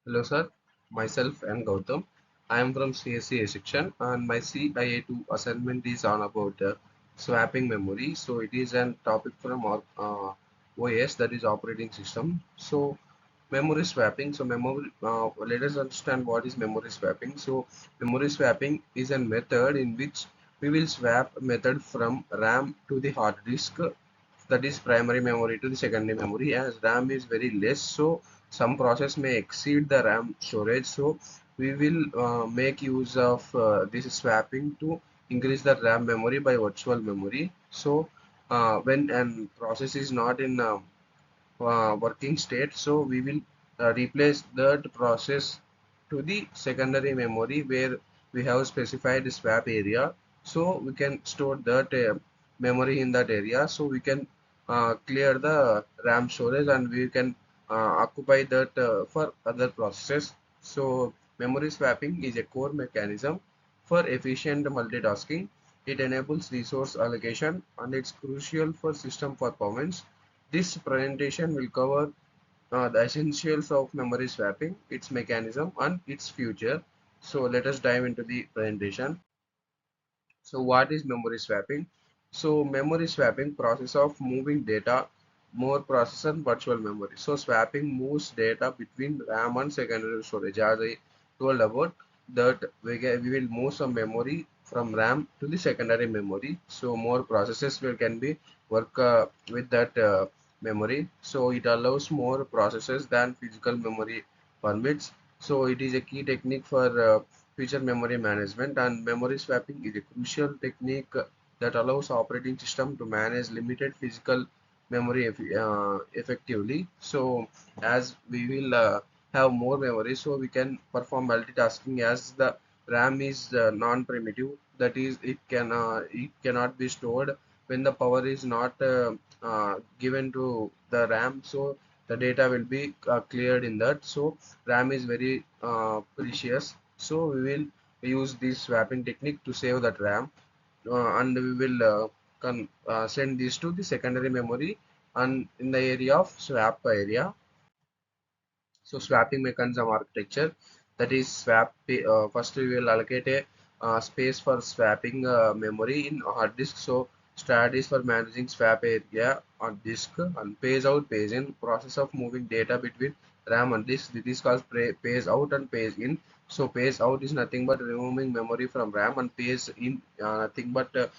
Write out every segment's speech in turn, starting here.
Hello sir, myself and Gautam. I am from CSC section and my CIA2 assignment is on about swapping memory. So it is an topic from OS, that is operating system. So memory swapping. So memory. Let us understand what is memory swapping. So memory swapping is a method in which we will swap method from RAM to the hard disk, that is primary memory to the secondary memory. As RAM is very less, so some process may exceed the RAM storage, so we will make use of this swapping to increase the RAM memory by virtual memory. So when an process is not in working state, so we will replace that process to the secondary memory where we have specified swap area, so we can store that memory in that area, so we can clear the RAM storage and we can occupy that for other processes. So memory swapping is a core mechanism for efficient multitasking. It enables resource allocation and it's crucial for system performance. This presentation will cover the essentials of memory swapping, its mechanism, and its future. So let us dive into the presentation. So what is memory swapping? So memory swapping process of moving data, more process and virtual memory. So swapping moves data between RAM and secondary storage. As I told about that, we will move some memory from RAM to the secondary memory. So more processes can be work with that memory. So it allows more processes than physical memory permits. So it is a key technique for future memory management, and memory swapping is a crucial technique that allows operating system to manage limited physical memory effectively. So as we will have more memory, so we can perform multitasking, as the RAM is non-primitive, that is it cannot be stored when the power is not given to the RAM, so the data will be cleared in that. So RAM is very precious, so we will use this swapping technique to save that RAM, and we will send this to the secondary memory and in the area of swap area. So swapping mechanism architecture, that is first we will allocate a space for swapping memory in hard disk. So strategies for managing swap area on disk, and phase out phase in process of moving data between RAM and disk. This is called phase out and phase in. So phase out is nothing but removing memory from RAM, and phase in nothing but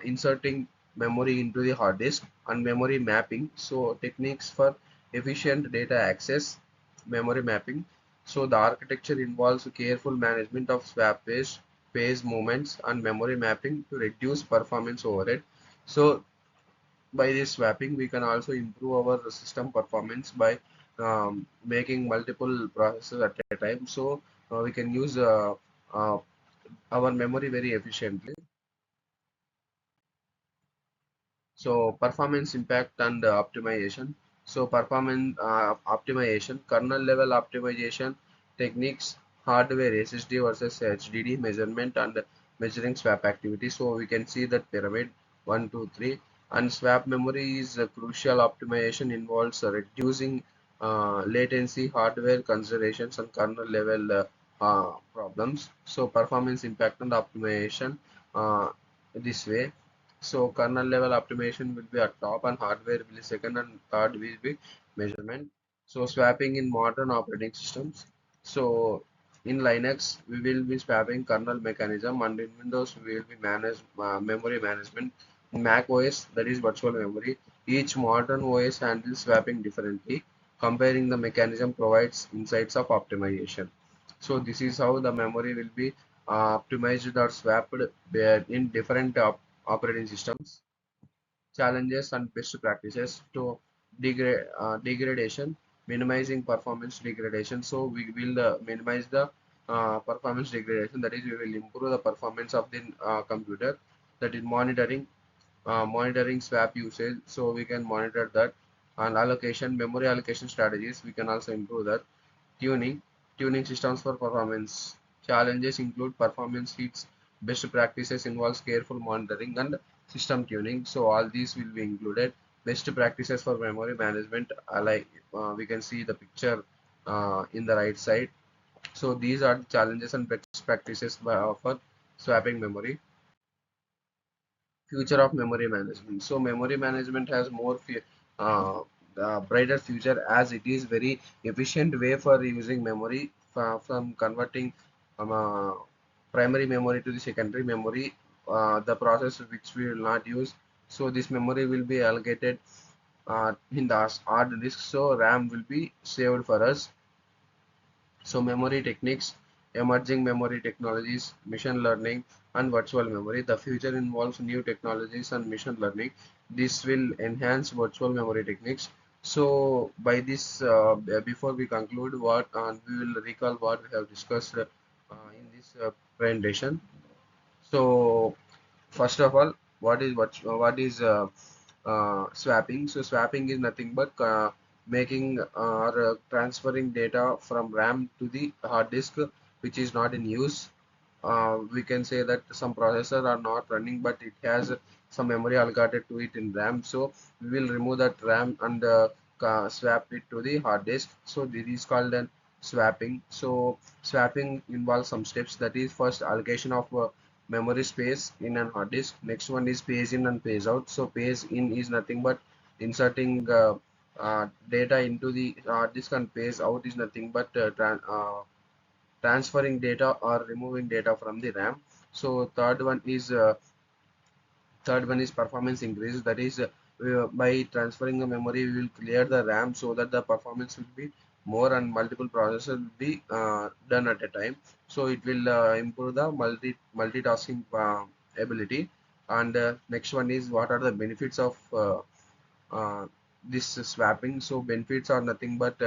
inserting memory into the hard disk. And memory mapping, so techniques for efficient data access. Memory mapping, so the architecture involves careful management of swap phase movements, and memory mapping to reduce performance overhead. So by this swapping we can also improve our system performance by making multiple processes at a time, so we can use uh, our memory very efficiently. So performance impact and optimization. So performance optimization, kernel level optimization techniques, hardware SSD versus HDD measurement and measuring swap activity. So we can see that pyramid 1, 2, 3. And swap memory is a crucial optimization, involves reducing latency, hardware considerations, and kernel level problems. So performance impact and optimization uh, this way. So kernel level optimization will be at top and hardware will be second and third will be measurement. So swapping in modern operating systems. So in Linux we will be swapping kernel mechanism, and in Windows we will be manage memory management. In Mac OS, that is virtual memory. Each modern OS handles swapping differently. Comparing the mechanism provides insights of optimization. So this is how the memory will be optimized or swapped in different operating systems. Challenges and best practices to degradation, minimizing performance degradation. So we will minimize the performance degradation, that is we will improve the performance of the computer. That is monitoring swap usage, so we can monitor that. And allocation, memory allocation strategies, we can also improve that. Tuning, tuning systems for performance. Challenges include performance hits. Best practices involves careful monitoring and system tuning. So all these will be included. Best practices for memory management, we can see the picture in the right side. So these are the challenges and best practices for swapping memory. Future of memory management. So memory management has more uh, brighter future, as it is very efficient way for using memory from converting uh, primary memory to the secondary memory. The process which we will not use. So this memory will be allocated in the hard disk. So RAM will be saved for us. So memory techniques, emerging memory technologies, machine learning and virtual memory. The future involves new technologies and machine learning. This will enhance virtual memory techniques. So by this, before we conclude, what and we will recall what we have discussed in this presentation. So first of all, what is swapping? So swapping is nothing but making or transferring data from RAM to the hard disk, which is not in use. We can say that some processors are not running, but it has some memory allocated to it in RAM. So we will remove that RAM and swap it to the hard disk. So this is called an swapping. So swapping involves some steps. That is, first allocation of memory space in an hard disk. Next one is page in and page out. So page in is nothing but inserting data into the hard disk, and page out is nothing but transferring data or removing data from the RAM. So third one is performance increase. That is, by transferring the memory, we will clear the RAM so that the performance will be more and multiple processes will be done at a time. So it will improve the multitasking ability. And next one is, what are the benefits of uh, this swapping? So benefits are nothing but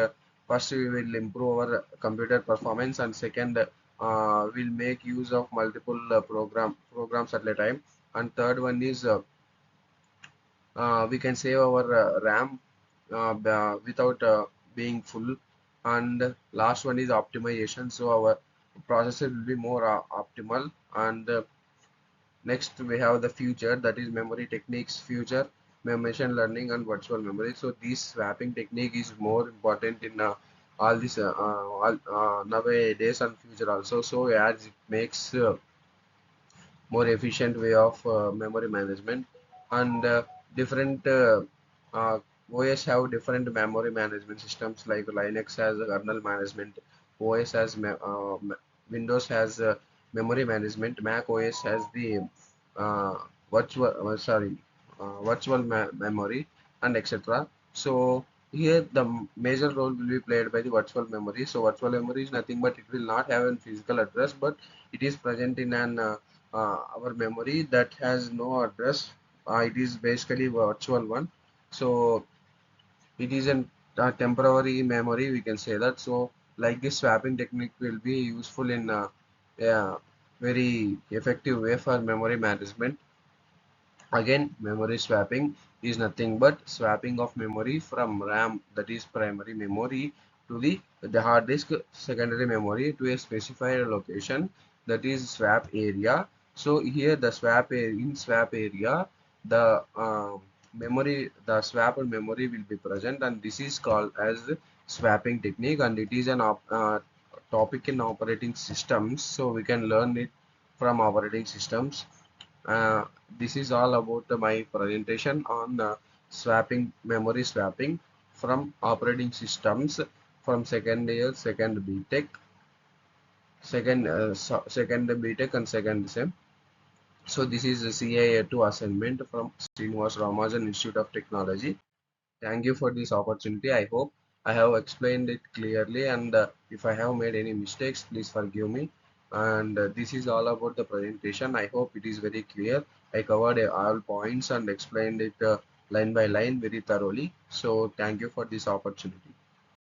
first, we will improve our computer performance, and second, we'll make use of multiple programs at a time. And third one is, we can save our RAM without being full. And last one is optimization. So our processor will be more optimal. And next we have the future, that is memory techniques, future, machine learning and virtual memory. So this swapping technique is more important in all nowadays and future also. So as it makes more efficient way of memory management. And different OS have different memory management systems, like Linux has a kernel management, OS has Windows has memory management, Mac OS has the uh, virtual memory, and etc. So here the major role will be played by the virtual memory. So virtual memory is nothing but it will not have a physical address, but it is present in an our memory that has no address. It is basically virtual one. So it is a temporary memory, we can say that. So like this swapping technique will be useful in yeah, very effective way for memory management. Again, memory swapping is nothing but swapping of memory from RAM, that is primary memory, to the hard disk secondary memory to a specified location, that is swap area. So here the in swap area, the the swapped memory will be present, and this is called as swapping technique, and it is an topic in operating systems. So we can learn it from operating systems. uh, this is all about my presentation on memory swapping from operating systems, from second year, second BTech, second BTech and second SEM. So this is a CIA2 assignment from Srinivas Ramanujan Institute of Technology. Thank you for this opportunity. I hope I have explained it clearly, and if I have made any mistakes, please forgive me. And this is all about the presentation. I hope it is very clear. I covered all points and explained it line by line very thoroughly. So thank you for this opportunity.